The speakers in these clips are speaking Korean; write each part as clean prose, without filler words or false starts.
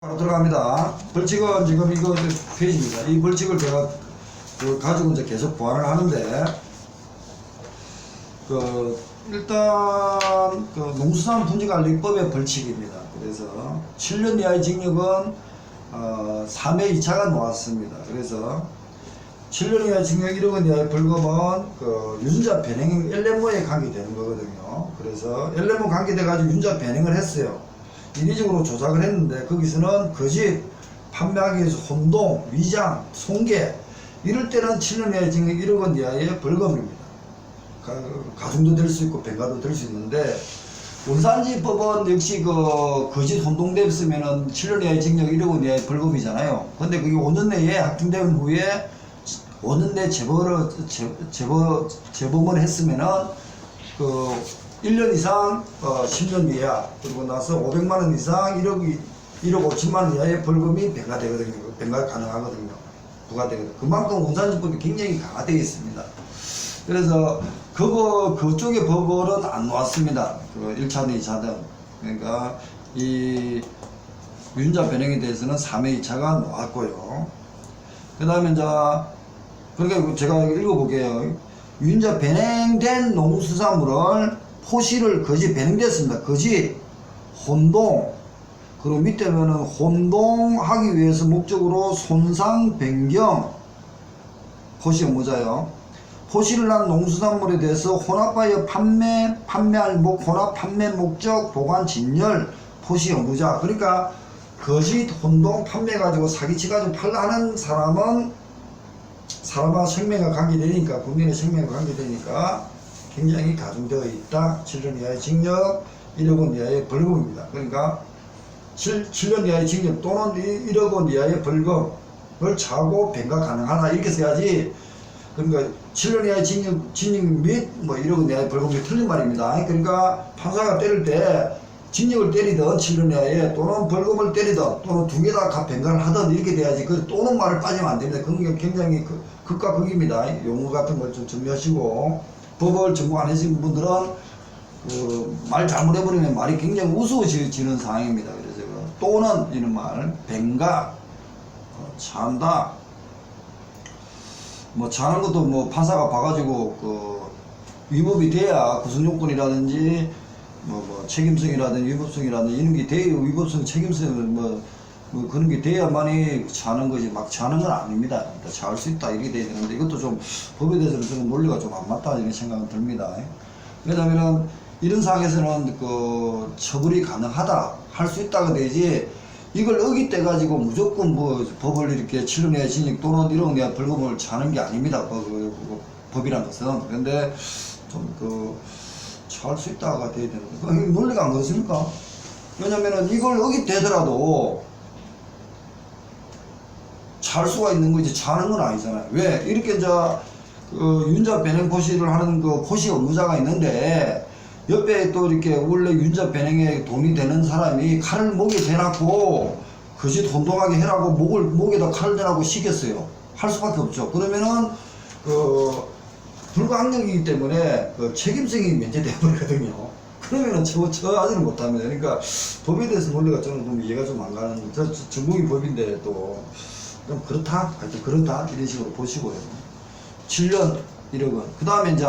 바로 들어갑니다. 벌칙은 지금 이거 페이지입니다. 이 벌칙을 제가 가지고 이제 계속 보완을 하는데, 일단 농수산품질관리법의 벌칙입니다. 그래서 7년 이하의 징역은 3회 2차가 나왔습니다. 그래서 7년 이하의 징역 1억 원 이하의 벌금은 유전자 변행 엘레모에 관계되는 거거든요. 그래서 엘레모 관계돼가지고 유전자 변행을 했어요. 인위적으로 조작을 했는데 거기서는 거짓, 판매하기 위해서 혼동, 위장, 손괴, 이럴 때는 7년 이하의 징역 1억 원 이하의 벌금입니다. 가중도 될 수 있고 병가도 될 수 있는데, 원산지법은 역시 거짓 혼동됐으면은 7년 이하의 징역 1억 원 이하의 벌금이잖아요. 근데 그게 5년 내에 확정된 후에 5년 내 재범을 했으면은 1년 이상 10년 이하, 그리고 나서 500만원 이상 1억 5천만원 이하의 벌금이 배가되거든요. 배가 가능하거든요. 부과되거든요. 그만큼 원산지법이 굉장히 강화되어 있습니다. 그래서 그쪽의 법원은 안 나왔습니다. 1차든 2차든. 그러니까 이 유전자 변형에 대해서는 3회 2차가 나왔고요. 그 다음에 이제, 그러니까 제가 읽어볼게요. 유전자 변형된 농수산물을 포시를 거짓 변형됐습니다. 거짓, 혼동, 그리고 밑에 보면은 혼동하기 위해서 목적으로 손상, 변경, 포시 의무자요. 포시를 한 농수산물에 대해서 혼합하여 판매할 혼합 판매 목적, 보관, 진열, 포시 의무자. 그러니까 거짓, 혼동, 판매가지고 사기치가지고 팔라 하는 사람은 사람과 생명과 관계되니까, 국민의 생명과 관계되니까 굉장히 가중되어 있다. 7년 이하의 징역, 1억 원 이하의 벌금입니다. 그러니까 7년 이하의 징역 또는 1억 원 이하의 벌금을 차고 변가 가능하다. 이렇게 써야지. 그러니까 7년 이하의 징역 및 1억 원 이하의 벌금이 틀린 말입니다. 그러니까 판사가 때릴 때 징역을 때리든 7년 이하에 또는 벌금을 때리든 또는 두 개 다 변가를 하든 이렇게 돼야지. 그 또는 말을 빠지면 안 됩니다. 그건 굉장히 극과 극입니다. 용어 같은 걸 좀 정리하시고, 법을 전공 안 하신 분들은 말 잘못해버리면 말이 굉장히 우스워지는 상황입니다. 그래서 또는 이런 말, 변가, 찬다, 자는 것도 판사가 봐가지고 위법이 돼야 구성요건이라든지 책임성이라든지 위법성이라든지 이런 게 돼야, 위법성, 책임성 그런 게 돼야만이 자는 거지, 막 자는 건 아닙니다. 잘 수 있다 이렇게 돼야 되는데, 이것도 좀 법에 대해서는 좀 논리가 좀 안 맞다 이런 생각은 듭니다. 왜냐면은 이런 상황에서는 처벌이 가능하다, 할 수 있다가 되지, 이걸 어깃대 가지고 무조건 법을 이렇게 7년 이하의 징역 또는 1억 원 이하의 벌금을 차는 게 아닙니다. 법이란 것은. 그런데 좀 잘 수 있다가 돼야 되는데, 논리가 안 그렇습니까? 왜냐면은 이걸 어깃대더라도 잘 수가 있는 거지 자는 건 아니잖아요. 왜? 이렇게 이제 유전자 변형 포시를 하는 포시 업무자가 있는데, 옆에 또 이렇게 원래 유전자 변형에 돈이 되는 사람이 칼을 목에 대놨고 거짓 혼동하게 해라고 목에다 칼을 대라고 시켰어요. 할 수밖에 없죠. 그러면은 불가항력이기 때문에 책임성이 면제되어 버리거든요. 그러면은 저 아직은 못합니다. 그러니까 법에 대해서 논리가 저는 좀 이해가 좀 안 가는, 전공이 법인데 또 좀 그렇다? 하여튼 그렇다? 이런 식으로 보시고요. 7년 1억 원. 그 다음에 이제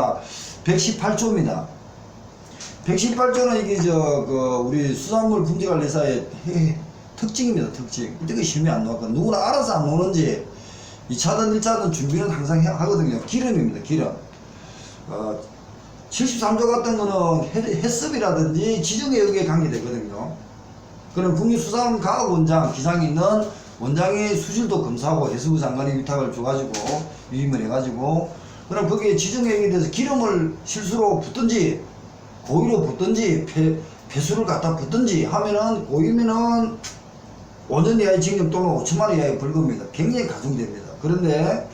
118조입니다. 118조는 이게 우리 수산물 품질관리사의 특징입니다. 특징. 이렇게 심의 안 나왔거든요. 누구나 알아서 안 노는지 2차든 1차든 준비는 항상 하거든요. 기름입니다. 기름. 73조 같은 거는 해썹이라든지 지정에 의해 관계되거든요. 그럼 국립수산과학원장 기상이 있는 원장의 수질도 검사하고 해수부 장관이 위탁을 줘가지고 위임을 해가지고, 그럼 거기에 지정에 의해서 기름을 실수로 붓든지 고의로 붓든지 폐수를 갖다 붓든지 하면은 고의면은 5년 이하의 징역 또는 5천만 원 이하의 벌금입니다. 굉장히 가중됩니다. 그런데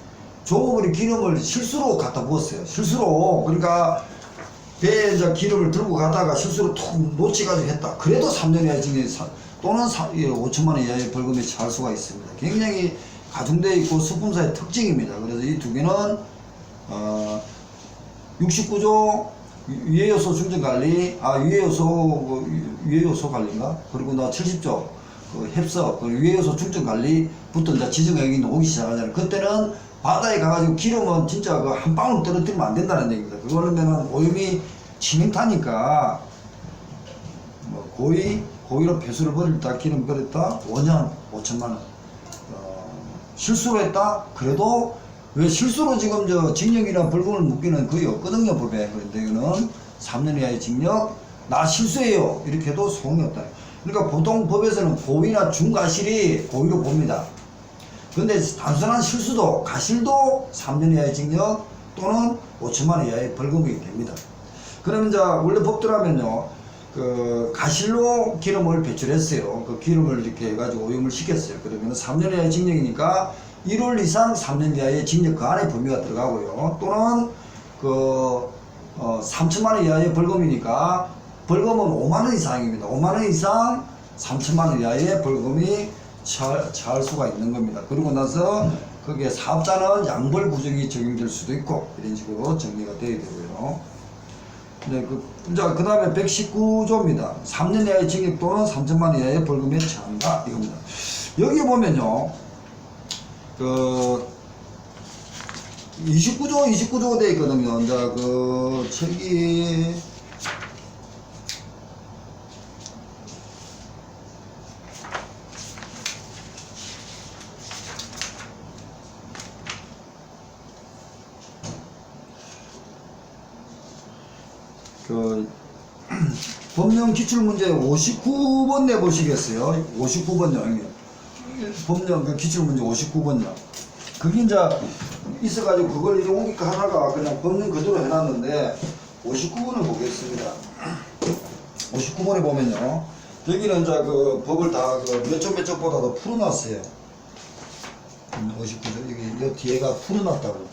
조업원이 기름을 실수로 갖다 부었어요. 실수로. 그러니까 배에 이제 기름을 들고 가다가 실수로 툭 놓치가지고 했다. 그래도 3년 이하의 징역 또는 5천만 원 이하의 벌금이 찰 수가 있습니다. 굉장히 가중되어 있고 수품사의 특징입니다. 그래서 이 두 개는 69조 유해요소 중점관리, 유해요소 관리인가? 그리고 나 70조 그 협석, 그 유해요소 중증 관리부터 이제 지정행위 오기 시작하잖아요. 그때는 바다에 가가지고 기름은 진짜 그 한 방울 떨어뜨리면 안 된다는 얘기입니다. 그거는 오염이 치명타니까 뭐 고의로 배수를 버렸다, 기름 버렸다, 5년 5천만 원. 실수로 했다? 그래도 왜 실수로 지금 저 징역이나 벌금을 묻기는 거의 없거든요, 법에. 그런데 이거는 3년 이하의 징역, 나 실수해요. 이렇게 해도 소용이 없다. 그러니까 보통 법에서는 고의나 중과실이 고의로 봅니다. 그런데 단순한 실수도, 가실도 3년 이하의 징역 또는 5천만 원 이하의 벌금이 됩니다. 그러면 이제 원래 법대로하면요, 그 가실로 기름을 배출했어요. 그 기름을 이렇게 해가지고 오염을 시켰어요. 그러면 3년 이하의 징역이니까 1월 이상 3년 이하의 징역 그 안에 범위가 들어가고요. 또는 그 3천만 원 이하의 벌금이니까 벌금은 5만 원 이상입니다. 5만 원 이상 3천만 원 이하의 벌금이 처할 수가 있는 겁니다. 그러고 나서 거기에 사업자는 양벌 구정이 적용될 수도 있고 이런 식으로 정리가 되어야 되고요. 네, 그 다음에 119조입니다. 3년 이하의 징역 또는 3천만 원 이하의 벌금에 처한다 이겁니다. 여기 보면요, 그 29조가 되어 있거든요. 이제 그 책이 그 법령 기출문제 59번 내보시겠어요? 59번요. 법령 그 기출문제 59번요. 그게 이제 있어가지고 그걸 이제 옮기까 하다가 그냥 법령 그대로 해놨는데 59번을 보겠습니다. 59번에 보면요, 여기는 이제 그 법을 다 그 몇 쪽보다도 풀어놨어요. 59조 여기 뒤에가 풀어놨다고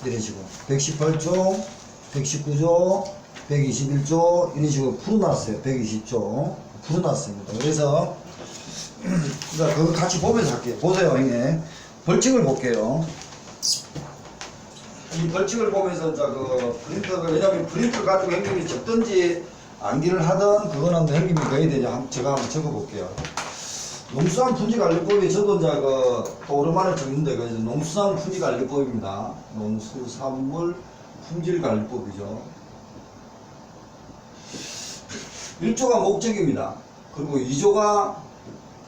이런 식으로 118조 119조, 121조 이런 식으로 풀어놨어요. 120조 풀어놨습니다. 그래서 그거 같이 보면서 할게요. 보세요, 형님. 벌칙을 볼게요. 이 벌칙을 보면서 이제 그 프린터를, 왜냐면 프린터를 가지고 형님이 적든지 암기를 하든 그거는 형님이 거의 되냐 제가 한번 적어볼게요. 농수산 품질관리법이 저도 이제 또 오랜만에 적는데 그래서 농수산 품질관리법입니다. 농수산물 품질관리법이죠. 1조가 목적입니다. 그리고 2조가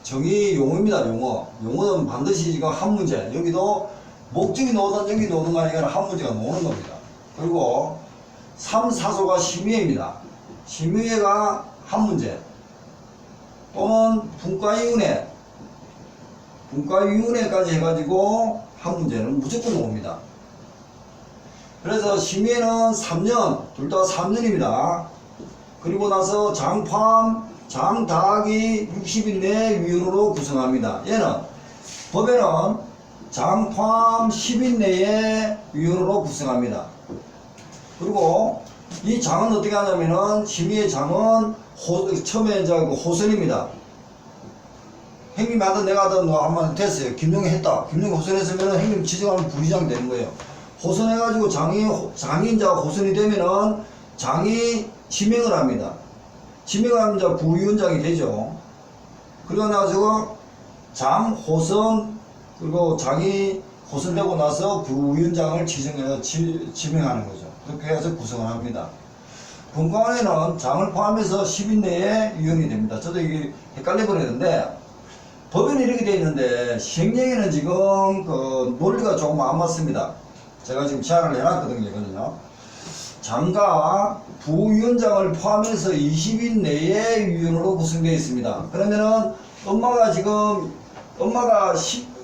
정의 용어입니다. 용어는 반드시 지금 한 문제. 여기도 목적이 나오든 여기 나오는 거 아니라 한 문제가 나오는 겁니다. 그리고 3, 4조가 심의회입니다. 심의회가 한 문제. 또는 분과위원회까지 해가지고 한 문제는 무조건 나옵니다. 그래서 심의회는 3년, 둘 다 3년입니다. 그리고 나서 장 더하기 60일 내 위원으로 구성합니다. 얘는 법에는 장 포함 10일 내에 위원으로 구성합니다. 그리고 이 장은 어떻게 하냐면은 심의의 장은 처음에 이제 호선입니다. 형님이 하든 내가 하든 뭐 한번 됐어요. 김용이 했다. 김용이 호선했으면 형님 지정하면 부의장이 되는 거예요. 호선해가지고 장이 이제 호선이 되면은 장이 지명을 합니다. 지명을 하면 이제 부위원장이 되죠. 그러고 나서 장, 호선, 그리고 장이 호선되고 나서 부위원장을 지정해서 지명하는 거죠. 그렇게 해서 구성을 합니다. 분과원회는 장을 포함해서 10인 내에 위원이 됩니다. 저도 이게 헷갈려 버렸는데 법에는 이렇게 되어 있는데 시행령에는 지금 그 논리가 조금 안 맞습니다. 제가 지금 제안을 해놨거든요. 장과 부위원장을 포함해서 20인 내에 위원으로 구성되어 있습니다. 그러면은 엄마가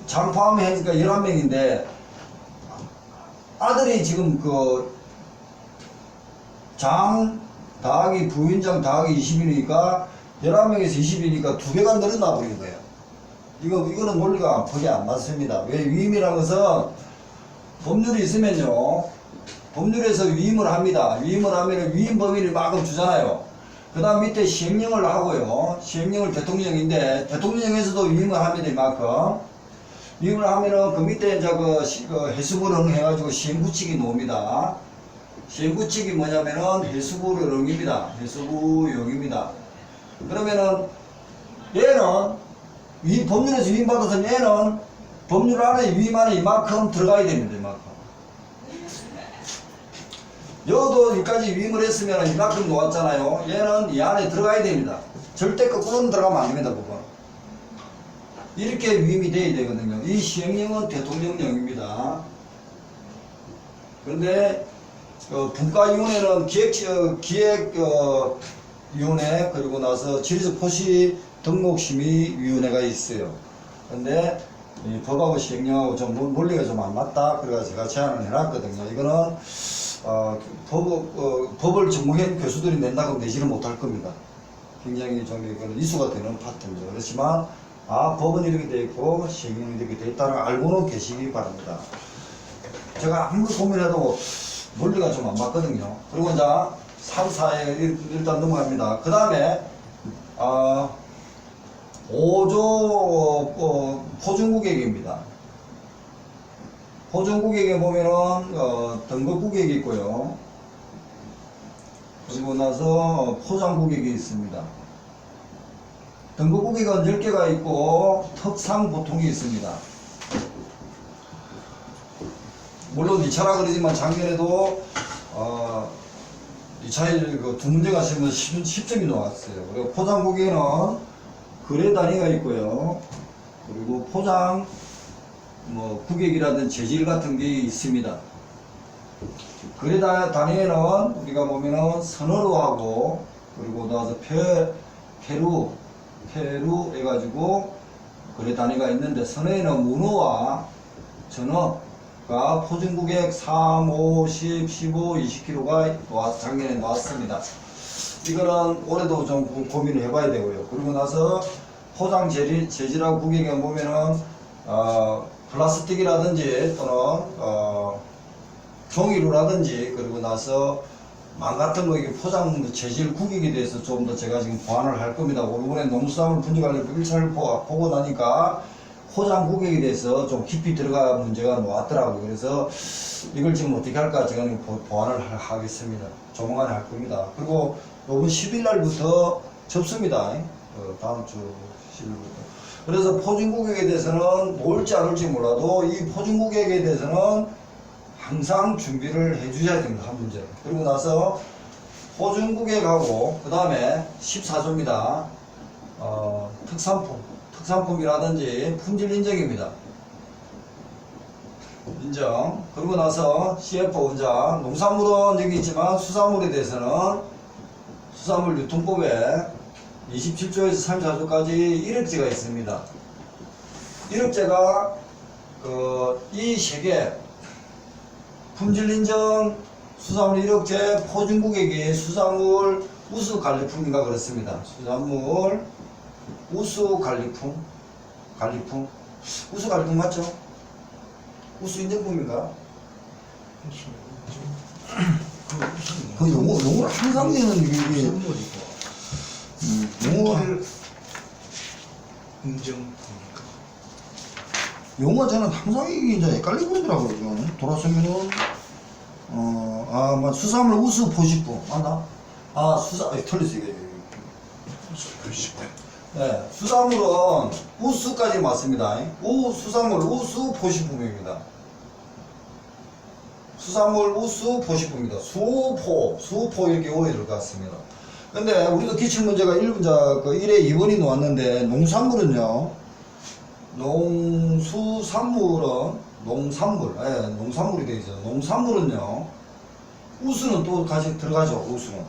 장 포함하니까 11명인데 아들이 지금 그 장 더하기 부위원장 더하기 20이니까 11명에서 20이니까 2배가 늘어나 버린 거예요. 이거는 논리가 거기 안 맞습니다. 왜 위임이라는 것은 법률이 있으면요, 법률에서 위임을 합니다. 위임을 하면 위임 범위를 막음 주잖아요. 그 다음 밑에 시행령을 하고요. 시행령을 대통령인데 대통령에서도 위임을 합니다. 이만큼 위임을 하면은 그 밑에 이제 그 해수부를 해가지고 시행구칙이 나옵니다. 시행구칙이 뭐냐면은 해수부령입니다. 해수부령입니다. 그러면은 얘는 이 법률에서 위임받아서 얘는 법률 안에 위임 안에 이만큼 들어가야 됩니다. 이만큼. 여도 여기까지 위임을 했으면 이만큼 놓았잖아요. 얘는 이 안에 들어가야 됩니다. 절대 거꾸로는 들어가면 안 됩니다. 그건. 이렇게 위임이 돼야 되거든요. 이 시행령은 대통령령입니다. 그런데 분과위원회는 기획위원회 그리고 나서 지리적 포시 등록심의위원회가 있어요. 그런데 이 법하고 시행령하고 좀 논리가 좀 안 맞다. 그래서 제가 제안을 해놨거든요. 이거는 법을 전공한 교수들이 낸다고 내지는 못할 겁니다. 굉장히 좀 이수가 되는 파트입니다. 그렇지만 법은 이렇게 되어 있고 시행령이 이렇게 되어 있다는 걸 알고는 계시기 바랍니다. 제가 아무리 고민해도 논리가 좀 안 맞거든요. 그리고 이제 3, 4에 일단 넘어갑니다. 그 다음에 5조 포준구객입니다. 포준구객에 보면은 등급구객이 있고요. 그리고 나서 포장구객이 있습니다. 등급구객은 10개가 있고 특상보통이 있습니다. 물론 2차라 그러지만 작년에도 2차에 그 두 문제가 시면 10점이 나왔어요. 그리고 포장구객은 거래 단위가 있고요. 그리고 포장 구객이라든지 재질 같은 게 있습니다. 거래 단위에는 우리가 보면은 선어로하고 그리고 나서 페루 해가지고 거래 단위가 있는데 선어에는 문어와 전어가 포준구객 3, 5, 10, 15, 20kg가 작년에 나왔습니다. 이거는 올해도 좀 고민을 해봐야 되고요. 그리고 나서 포장 재질하고 구객에 보면은 플라스틱이라든지 또는 종이로라든지 그리고 나서 망 같은 거 이게 포장 재질 구객에 대해서 좀 더 제가 지금 보완을 할 겁니다. 이번에 농수산물 분지관리법 1차를 보고 나니까 포장 구객에 대해서 좀 깊이 들어가 문제가 나왔더라고요. 그래서 이걸 지금 어떻게 할까 제가 보완을 하겠습니다. 조만간에 할 겁니다. 그리고 이번 10일 날부터 접습니다. 다음 주 10일부터. 그래서 포준구객에 대해서는 올지 안 올지 몰라도 이 포준구객에 대해서는 항상 준비를 해 주셔야 됩니다. 한 문제. 그리고 나서 포준구객하고 그 다음에 14조입니다. 특산품이라든지 품질 인정입니다. 인정. 그리고 나서 CF 원자 농산물은 여기 있지만 수산물에 대해서는 수산물 유통법에 27조에서 34조까지 1억제가 있습니다. 1억제가 이 세 개 품질인정 수산물 1억제 포준구객이 수산물 우수관리품인가 그렇습니다. 수산물 우수관리품 우수관리품 맞죠? 우수인정품인가? 그 용어를 항상 내는 이게 용어를 인정입니까? 용어 저는 항상 이게 이제 헷갈리고 그러더라고요. 지금 돌아서면은 수산물 우수 포식품 맞나? 틀렸어 이게. 네, 수산물은 우수까지 맞습니다. 수산물 우수 포식품입니다. 수산물 우수 포식품입니다. 수포 이렇게 오해 될 것 같습니다. 근데 우리도 기출문제가 1분, 1에 2번이 나왔는데, 농산물은요, 농산물이 되어 있어요. 농산물은요, 우수는 또 같이 들어가죠, 우수는.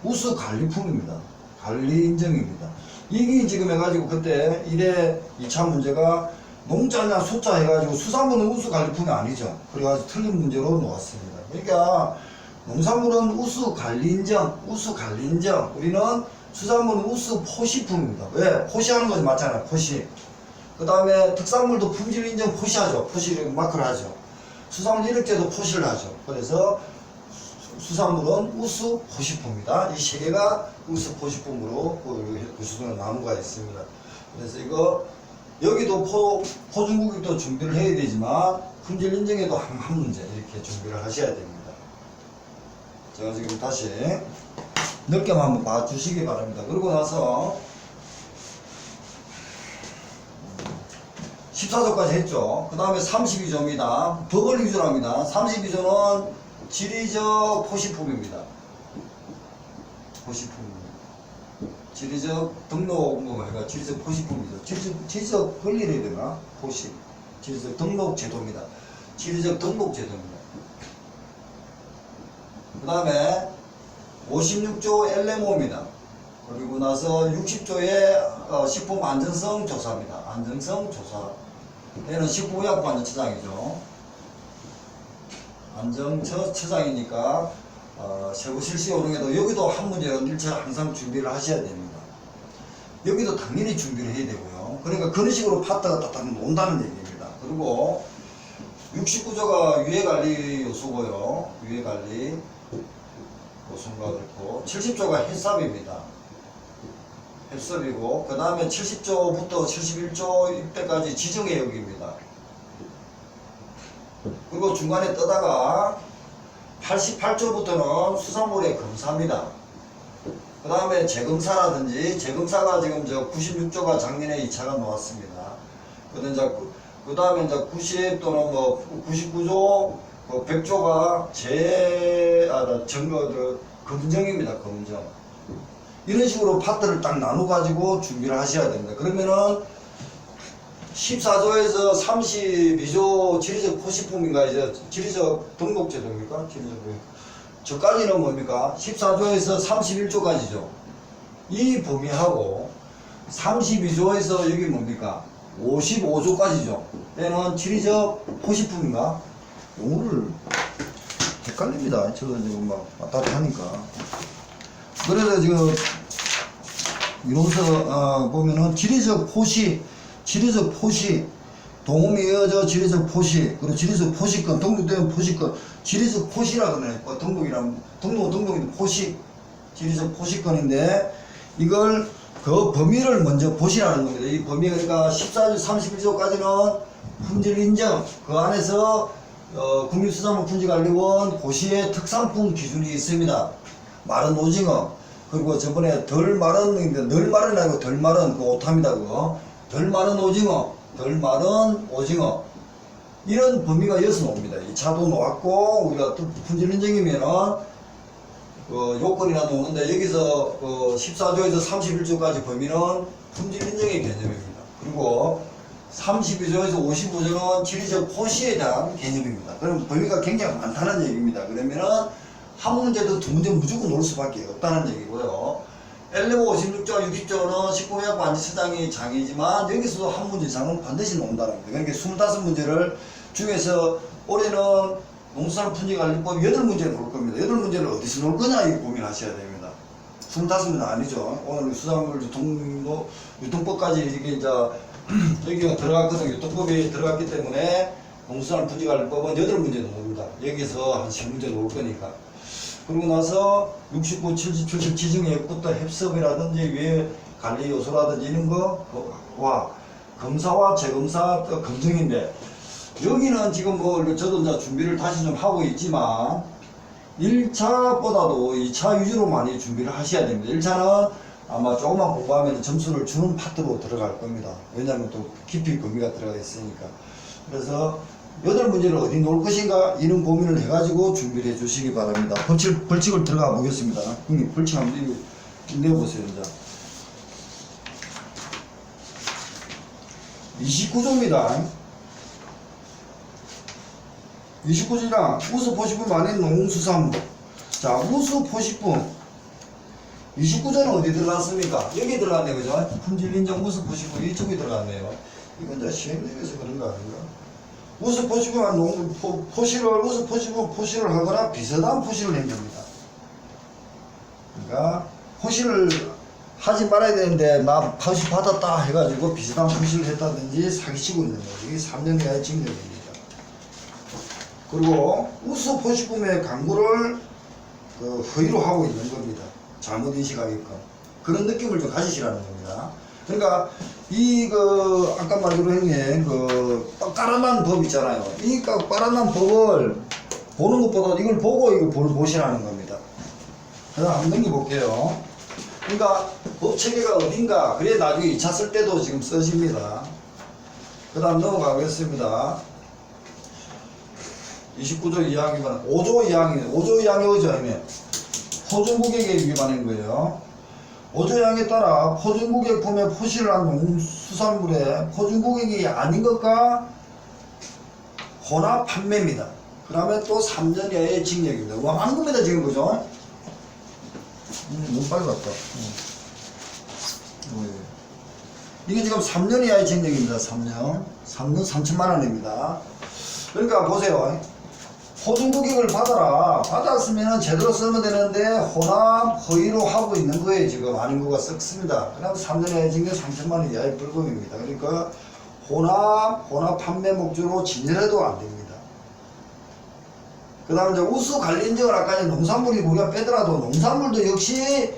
우수 관리품입니다. 관리 인정입니다. 이게 지금 해가지고 그때 1회 2차 문제가 농자냐 소자 해가지고 수산물은 우수 관리품이 아니죠. 그래가지고 틀린 문제로 놓았습니다. 그러니까 농산물은 우수 관리 인정. 우리는 수산물은 우수 포시품입니다. 왜? 포시하는 것이 맞잖아요. 포시. 그 다음에 특산물도 품질 인정 포시하죠. 포시를 마크를 하죠. 수산물 1억제도 포시를 하죠. 그래서 수산물은 우수 포식품입니다. 이 세 개가 우수 포식품으로 교수들은 나누가 있습니다. 그래서 이거 여기도 포준구객도 준비를 해야 되지만 품질 인정에도 한 문제 이렇게 준비를 하셔야 됩니다. 제가 지금 다시 넓게만 한번 봐주시기 바랍니다. 그리고 나서 14조까지 했죠. 그 다음에 32조입니다. 법을 위주로 합니다. 32조는 지리적 포시품입니다. 포시품입니다. 지리적 등록, 그러니까 지리적 포시품이죠. 지리적 권리를 해야 되나? 포시. 지리적 등록 제도입니다. 지리적 등록 제도입니다. 그 다음에 56조 LMO입니다. 그리고 나서 60조의 식품 안전성 조사입니다. 안전성 조사. 얘는 식품의약품 안전처장이죠. 안전처장이니까 세부 실시 요령에도 여기도 한 문제는 1차 항상 준비를 하셔야 됩니다. 여기도 당연히 준비를 해야 되고요. 그러니까 그런 식으로 파트가 딱 논다는 얘기입니다. 그리고 69조가 유해관리 요소고요. 유해관리 요소가 그렇고 70조가 해썹입니다. 해썹이고 그 다음에 70조부터 71조 이때까지 지정해역입니다. 그리고 중간에 뜨다가 88조부터는 수산물의 검사입니다. 그 다음에 재검사라든지 재검사가 지금 96조가 작년에 2차가 나왔습니다. 그 다음에 이제 90 또는 99조, 100조가 검정입니다. 검정. 이런 식으로 파트를 딱 나눠가지고 준비를 하셔야 됩니다. 그러면은 14조에서 32조 지리적 포시품인가 이제 지리적 등록제도입니까? 저까지는 뭡니까? 14조에서 31조까지죠. 이 범위하고 32조에서 여기 뭡니까? 55조까지죠. 얘는 지리적 포시품인가? 용어를 헷갈립니다. 저거 지금 막 왔다 갔다 하니까. 그래서 지금 이론서 보면은 지리적 포시, 동음이 이어져 지리적 포시, 그리고 지리적 포시권, 등록된 포시권, 지리적 포시라 그러네. 등록이 포시, 지리적 포시권인데 이걸 그 범위를 먼저 보시라는 겁니다. 이 범위 그러니까 14조 31조까지는 품질 인정, 그 안에서 국립수산물 품질관리원 고시의 특산품 기준이 있습니다. 마른 오징어, 그리고 저번에 덜 마른, 널 마른 아니고 덜 마른 그 오타입니다. 그거 덜 마른 오징어, 덜 마른 오징어 이런 범위가 여기서 나옵니다. 이 차도 나왔고 우리가 또 품질 인정이면은 요건이나 나오는데 여기서 14조에서 31조까지 범위는 품질 인정의 개념입니다. 그리고 32조에서 55조는 지리적 포시에 대한 개념입니다. 그럼 범위가 굉장히 많다는 얘기입니다. 그러면은 한 문제도 두 문제 무조건 놓을 수밖에 없다는 얘기고요. LMO 56조와 60조는 식품의약품 안전처장이 장이지만 여기서도 한 문제 이상은 반드시 나온다는 겁니다. 그러니까 25문제를 중에서 올해는 농수산물 품질관리법 8문제를 놓을 겁니다. 8문제를 어디서 놓을 거냐 이 고민하셔야 됩니다. 25문제는 아니죠. 오늘 수산물 유통법까지 이렇게 이제 여기가 들어갔거든요. 유통법이 들어갔기 때문에 농수산물 품질관리법은 8문제 나옵니다. 여기서 한 10문제 놓을 거니까. 그리고 나서 69, 70, 70 지정액부터 heb섭이라든지 위에 관리 요소라든지 이런 거와 검사와 재검사 검증인데 여기는 지금 저도 이제 준비를 다시 좀 하고 있지만 1차보다도 2차 위주로 많이 준비를 하셔야 됩니다. 1차는 아마 조금만 공부하면 점수를 주는 파트로 들어갈 겁니다. 왜냐하면 또 깊이 범위가 들어가 있으니까. 그래서 8문제를 어디 놓을 것인가 이런 고민을 해가지고 준비를 해주시기 바랍니다. 벌칙을 들어가 보겠습니다. 형님 벌칙 한번 내보세요. 이제 29조입니다. 29조랑 우수포식품 안에 농수산물. 자, 우수포식품 29조는 어디 들어갔습니까? 여기 들어갔네요. 그죠? 품질인정 우수포식품 이쪽에 들어갔네요. 이건 이제 시행령에서 그런 거 아닌가? 우수포식품 우수포식품 포시를 하거나 비슷한 포시를 낸 겁니다. 그러니까 포시를 하지 말아야 되는데 나 포시 받았다 해가지고 비슷한 포시를 했다든지 사기치고 있는 거예요. 이게 3년 이하의 징역입니다. 그리고 우수포식품의 광고를 허위로 하고 있는 겁니다. 잘못 인식하게끔 그런 느낌을 좀 가지시라는 겁니다. 그러니까 아까 말대로 형님 까란한 법 있잖아요. 이 까란한 법을 보는 것보다 이걸 보고 이걸 보시라는 겁니다. 그래서 한번 넘겨볼게요. 그러니까 법 체계가 어딘가 그래 나중에 2차 쓸 때도 지금 써집니다. 그 다음 넘어가겠습니다. 29조 2항 위반, 5조 2항이, 5조 2항이 어디죠? 이면 포준고객에 위반인 거예요. 5조 2항에 따라 포준고객품에 포시를 한 농수산물에 포준고객이 아닌 것과 혼합 판매입니다. 그러면 또 3년 이하의 징역입니다. 와, 한 겁니다, 지금, 그죠? 너무 빨리 갔다. 이게 지금 3년 이하의 징역입니다. 3년 3천만 원입니다. 그러니까 보세요. 포준고객을 받았으면 제대로 쓰면 되는데 혼합 허위로 하고 있는 거예요. 지금 아닌 거가 썩습니다. 그럼 3년 이하의 징역 3천만 원 이하의 벌금입니다. 그러니까 혼합 판매 목적으로 진열해도 안 됩니다. 그 다음에 이제 우수 관리 인증을 아까 농산물이 우리가 빼더라도 농산물도 역시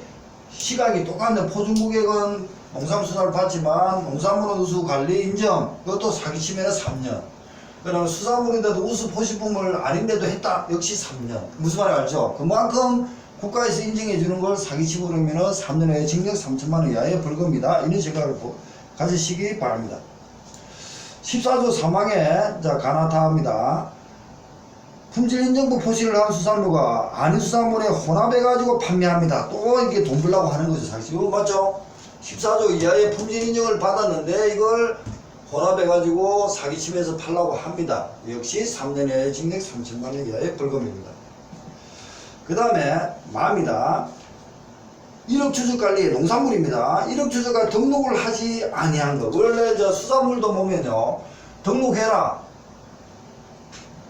시각이 똑같네. 포준고객은 농산수산을 받지만 농산물은 우수 관리 인정, 그것도 사기치면 3년. 그 다음에 수산물인데도 우수 포식품을 아닌데도 했다, 역시 3년. 무슨 말인지 알죠? 그만큼 국가에서 인정해 주는 걸 사기치고 그러면 3년 이하의 징역 3천만 원 이하의 벌금이다. 이런 생각을 가지시기 바랍니다. 14조 3항에 자 가나다합니다. 품질인정부 포시를 한 수산물과 아닌 수산물에 혼합해가지고 판매합니다. 또 이렇게 돈 벌라고 하는 거죠. 사실 이거 맞죠? 14조 이하의 품질인정을 받았는데 이걸 혼합해가지고 사기치면서 팔라고 합니다. 역시 3년 이하의 징역 3천만 원 이하의 벌금입니다. 그 다음에 마입니다. 1억 추적관리 농산물입니다. 1억 추적관리 등록을 하지 아니한 거. 원래 저 수산물도 보면요, 등록해라.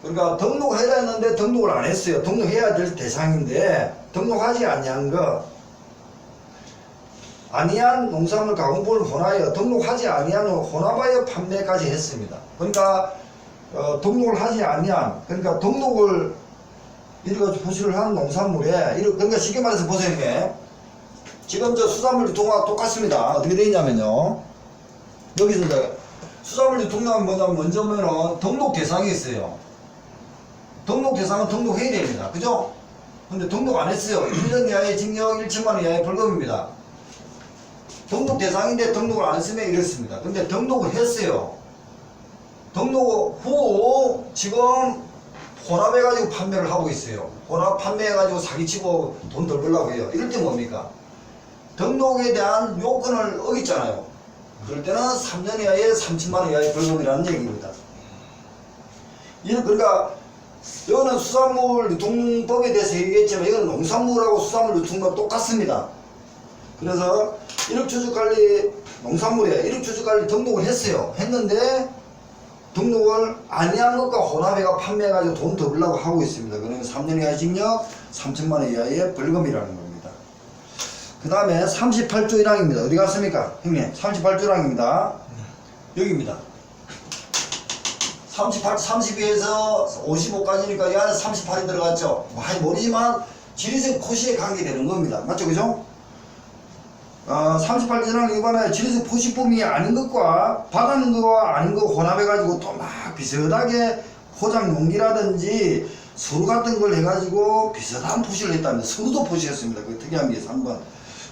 그러니까 등록해라 했는데 등록을 안 했어요. 등록해야 될 대상인데 등록하지 아니한 거. 아니한 농산물 가공품을 혼하여 등록하지 아니한 혼합하여 판매까지 했습니다. 그러니까 등록을 하지 아니한, 그러니까 등록을 이렇게 포시를 한 농산물에 그러니까 쉽게 말해서 보세요. 이게 지금 저 수산물 유통과 똑같습니다. 어떻게 되어 있냐면요, 여기서 이제 수산물 유통량은 뭐냐면 먼저 보면은 등록 대상이 있어요. 등록 대상은 등록해야 됩니다. 그죠? 근데 등록 안 했어요. 1년 이하의 징역 1천만 원 이하의 벌금입니다. 등록 대상인데 등록을 안 했으면 이렇습니다. 근데 등록을 했어요. 등록 후 지금 혼합해가지고 판매를 하고 있어요. 혼합 판매해가지고 사기치고 돈 덜 벌려고 해요. 이럴 때 뭡니까? 등록에 대한 요건을 어겼잖아요. 그럴 때는 3년 이하의 3천만 원 이하의 벌금이라는 얘기입니다. 그러니까 이거는 수산물 유통법에 대해서 얘기했지만 이거는 농산물하고 수산물 유통법 똑같습니다. 그래서 1억 추적관리 농산물에 1억 추적관리 등록을 했어요. 했는데 등록을 아니한 것과 혼합해가 판매해가지고 돈 더 벌려고 하고 있습니다. 그러면 3년 이하의 징역 3천만 원 이하의 벌금이라는 겁니다. 그 다음에 38조 1항입니다. 어디 갔습니까? 형님 38조 1항입니다. 여기입니다. 32에서 55까지니까 이 안에 38이 들어갔죠. 많이 모르지만 지리적 포시에 관계되는 겁니다. 맞죠? 그죠? 38조랑 위반하여 지리적 포식품이 아닌 것과 받은 거와 아닌 거 혼합해가지고 또 막 비슷하게 포장 용기라든지 서류 같은 걸 해가지고 비슷한 포시를 했답니다. 서류도 포시했습니다. 그 특이한 게 3번.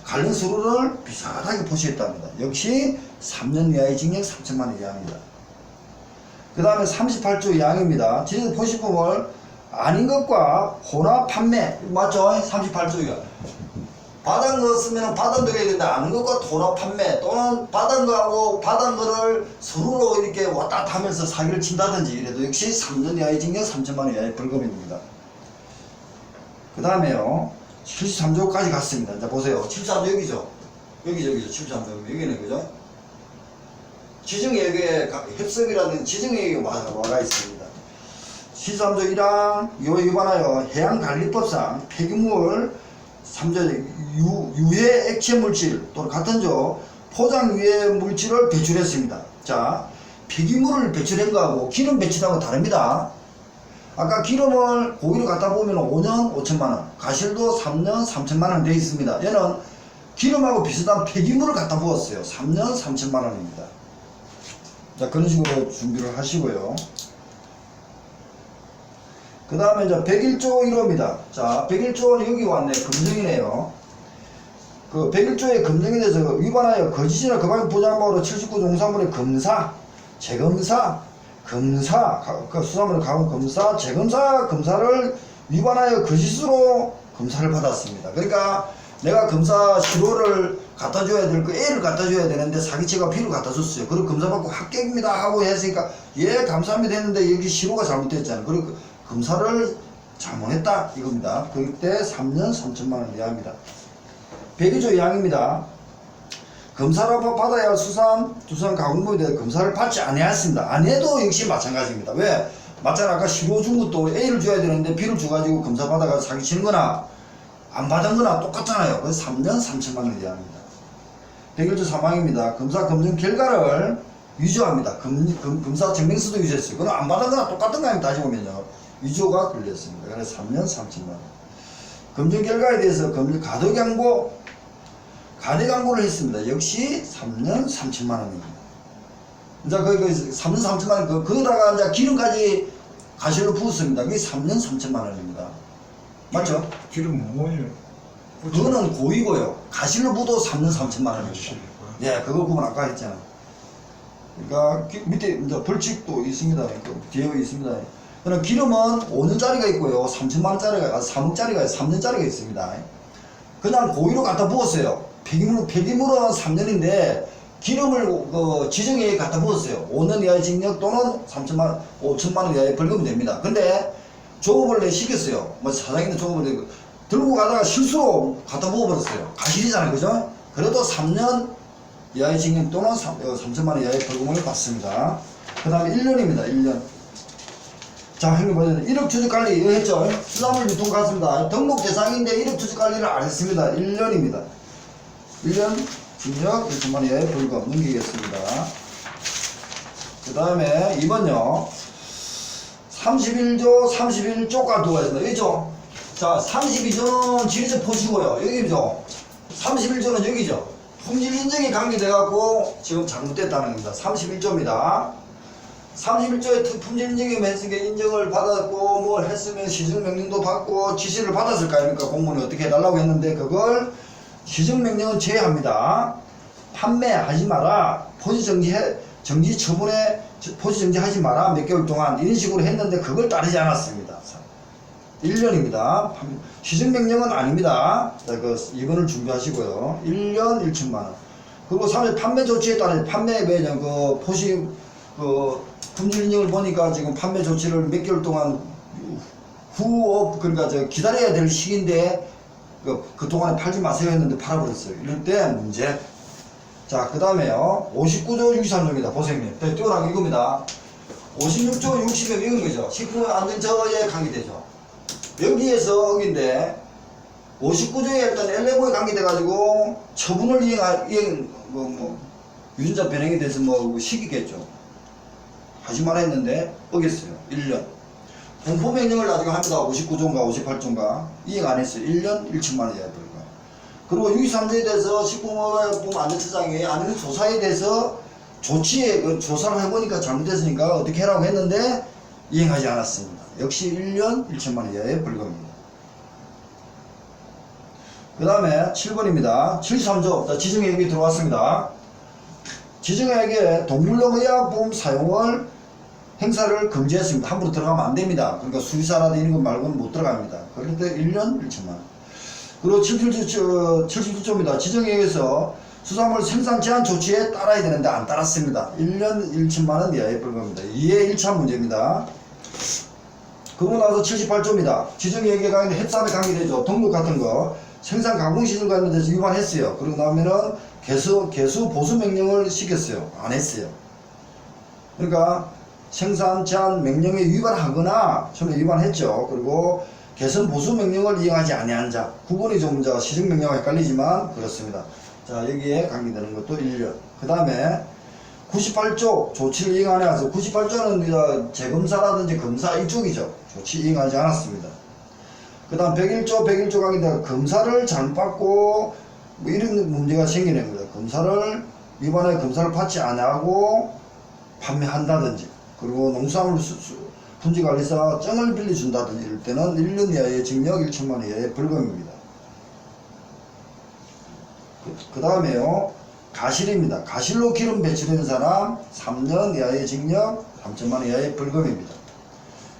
관련 서류를 비슷하게 포시했답니다. 역시 3년 이하의 징역 3천만 원 이하입니다. 그 다음에 38조 2항입니다. 지리적 포식품을 아닌 것과 혼합 판매. 맞죠? 38조 2항. 받은 거 쓰면 받은 거래야 된다. 아는 것과 혼합 판매 또는 받은 거하고 받은 거를 서로로 이렇게 왔다 갔다 하면서 사기를 친다든지 이래도 역시 3년 이하의 징역 3천만 원 이하의 벌금입니다. 그 다음에요 73조까지 갔습니다. 자 보세요. 73조 여기죠. 여기죠. 73조 여기는 그죠? 지정예액의 협석이라는 지정예액이 와가 있습니다. 73조 1항 위반하여 해양관리법상 폐기물 3조 유해 액체 물질 또는 같은 조 포장 유해 물질을 배출했습니다. 자, 폐기물을 배출한 거하고 기름 배출한 거 다릅니다. 아까 기름을 고기를 갖다 보면 5년 5천만원, 가실도 3년 3천만원 되어 있습니다. 얘는 기름하고 비슷한 폐기물을 갖다 부었어요. 3년 3천만원입니다. 자, 그런 식으로 준비를 하시고요. 그 다음에 이제 101조 1호입니다. 자, 101조는 여기 왔네. 금정이네요. 그 101조의 금정에 대해서 위반하여 거짓이나 거짓 포장함으로 79조 농산물의 검사, 재검사, 검사, 그 수사물을 가온 검사, 재검사, 검사를 위반하여 거짓으로 검사를 받았습니다. 그러니까 내가 검사 시료를 갖다 줘야 될 거 A를 갖다 줘야 되는데 사기치가 B를 갖다 줬어요. 그리고 검사 받고 합격입니다 하고 했으니까 예 감사합니다 했는데 여기 시료가 잘못됐잖아요. 그리고 검사를 잘못했다 이겁니다. 그때 3년 3천만 원 이하입니다. 102조 2항입니다. 검사를 받아야 할 두산 가공부에 대해 검사를 받지 아니했습니다. 안 해도 역시 마찬가지입니다. 왜? 맞잖아. 아까 시료 준 것도 A를 줘야 되는데 B를 줘가지고 검사 받아가지고 사기치는 거나 안 받은 거나 똑같잖아요. 그래서 3년 3천만 원 이하입니다. 101조 3항입니다. 검사 검증 결과를 위조합니다. 검사 증명서도 위조했어요. 그럼 안 받은 거나 똑같은 거 아니면 따지고 보면요. 위조가 걸렸습니다. 그래서 3년 3천만 원. 검증 결과에 대해서 가대광고를 했습니다. 역시 3년 3천만 원입니다. 이제 그 3년 3천만 원, 거기다가 이제 기름까지 가실로 부었습니다. 그게 3년 3천만 원입니다. 맞죠? 기름 뭐예요? 그거는 고이고요. 가실로 부도 3년 3천만 원입니다. 예, 그거 구분 아까 했잖아. 그러니까 밑에 이제 벌칙도 있습니다. 뒤에 있습니다. 그럼 기름은 5년짜리가 있고요. 3천만 원짜리가, 3억짜리가, 3년짜리가 있습니다. 그냥 고의로 갖다 부었어요. 폐기물은 3년인데 기름을 지정에 갖다 부었어요. 5년 이하의 징역 또는 5천만 원 이하의 벌금이 됩니다. 근데 조업을 내 시켰어요. 뭐 사장님도 조업을 들고 가다가 실수로 갖다 부어버렸어요. 가실이잖아요, 그죠? 그래도 3년 이하의 징역 또는 3천만 원 이하의 벌금을 받습니다. 그 다음에 1년입니다. 1년. 자, 형님 보세요. 1억 주식관리 이거 했죠? 수산물 유통 갔습니다. 등록 대상인데 1억 주식관리를 안 했습니다. 1년입니다. 1년 징역 1천만 원 이하의 벌금 넘기겠습니다. 그 다음에 2번요. 31조 31조가 들어가 있습니다. 여기죠? 자, 32조는 지리적 포시고요. 여기죠? 31조는 여기죠? 품질 인증이 강조돼갖고 지금 잘못됐다는 겁니다. 31조입니다. 31조에 품질 인증이 했으니까 인증을 받았고 뭘 했으면 시정명령도 받고 지시를 받았을 거 아닙니까? 공무원이 어떻게 해달라고 했는데 그걸 시정명령은 제외합니다. 판매하지 마라. 정지 처분에 포지 정지하지 마라. 몇 개월 동안 이런 식으로 했는데 그걸 따르지 않았습니다. 1년입니다. 시정명령은 아닙니다. 자, 2번을 준비하시고요. 1년 1천만 원. 그리고 3일 판매 조치에 따라 판매 매년 품질 인증을 보니까 지금 판매 조치를 몇 개월 동안 그러니까 기다려야 될 시기인데 그동안에 팔지 마세요 했는데 팔아버렸어요. 이럴 때 문제. 자, 그 다음에요. 59조 63조입니다. 보세요. 띄워나가 이겁니다. 56조 60조 이건 거죠. 식품안전처에 관계되죠. 여기에서 여기인데 59조에 일단 엘레고에 관계돼가지고 처분을 유전자 변형에 대해서 시키겠죠. 하지 말아 했는데 어겼어요. 1년. 공포명령을 나중에 합니다. 59조인가 58조인가 이행 안 했어요. 1년 1천만 원 이하의 벌금. 그리고 63조에 대해서 식품안전처장이 아는 조사에 대해서 조사를 해보니까 잘못됐으니까 어떻게 하라고 했는데 이행하지 않았습니다. 역시 1년 1천만 원 이하의 벌금입니다. 그 다음에 7번입니다. 73조 지정의혹이 들어왔습니다. 지정의혹에 동물용 의약품 사용을 행사를 금지했습니다. 함부로 들어가면 안 됩니다. 그러니까 수의사라든지 이런 것 말고는 못 들어갑니다. 그럴 때 1년 1천만 원. 그리고 77조입니다. 지정의혹에서 수산물 생산 제한 조치에 따라야 되는데 안 따랐습니다. 1년 1천만 원 이하의 벌금입니다. 2의 1차 문제입니다. 그러고 나서 78조입니다. 지정의혹에 관계된 햇살에 관계되죠. 등록 같은 거 생산 가공시설 관련돼서 위반했어요. 그러고 나면은 개수 보수 명령을 시켰어요. 안 했어요. 그러니까 생산 제한 명령에 위반하거나 처음에 위반했죠. 그리고 개선 보수 명령을 이행하지 아니한 자. 구분이 좀 시정 명령과 헷갈리지만 그렇습니다. 자, 여기에 관계되는 것도 1년. 그 다음에 98조 조치를 이행 안 해서 98조는 재검사라든지 검사 이쪽이죠. 조치 이행하지 않았습니다. 그 다음 101조 관계된 검사를 잘못 받고 이런 문제가 생기는 겁니다. 검사를 위반해 검사를 받지 않고 판매한다든지 그리고 농수산물 품질관리사 증을 빌려준다든지 이럴 때는 1년 이하의 징역 1천만 원 이하의 벌금입니다. 그 다음에요. 가실입니다. 가실로 기름 배출된 사람 3년 이하의 징역 3천만 원 이하의 벌금입니다.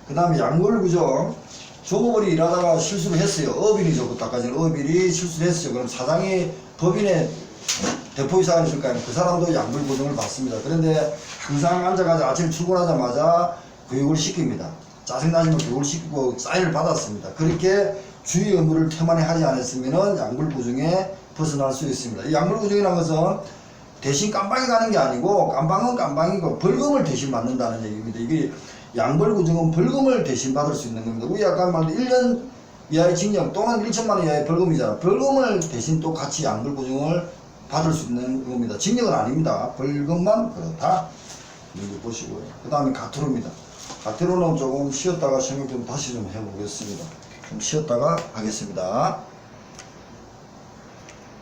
그 다음에 약물구정. 조업원이 일하다가 실수를 했어요. 업인이죠. 그때까지는 업인이 실수를 했어요. 그럼 사장이 법인의 대표이사가 있을 거 아니에요. 그 사람도 약물구정을 받습니다. 그런데 항상 앉아가지고 아침에 출근하자마자 교육을 시킵니다. 짜증나지만 교육을 시키고 사인을 받았습니다. 그렇게 주의 의무를 태만히 하지 않았으면 약물구정에 벗어날 수 있습니다. 이 약물구정이라는 것은 대신 깜빵이 가는 게 아니고 깜빵은 깜빵이고 벌금을 대신 받는다는 얘기입니다. 이게 양벌구정은 벌금을 대신 받을 수 있는 겁니다. 우리 아까 말한 1년 이하의 징역 또는 1천만 원 이하의 벌금이잖아. 벌금을 대신 또 같이 양벌구정을 받을 수 있는 겁니다. 징역은 아닙니다. 벌금만 그렇다. 이거 보시고요. 그 다음에 가태료입니다. 가태료는 조금 쉬었다가 생각 좀 다시 좀 해보겠습니다. 좀 쉬었다가 하겠습니다.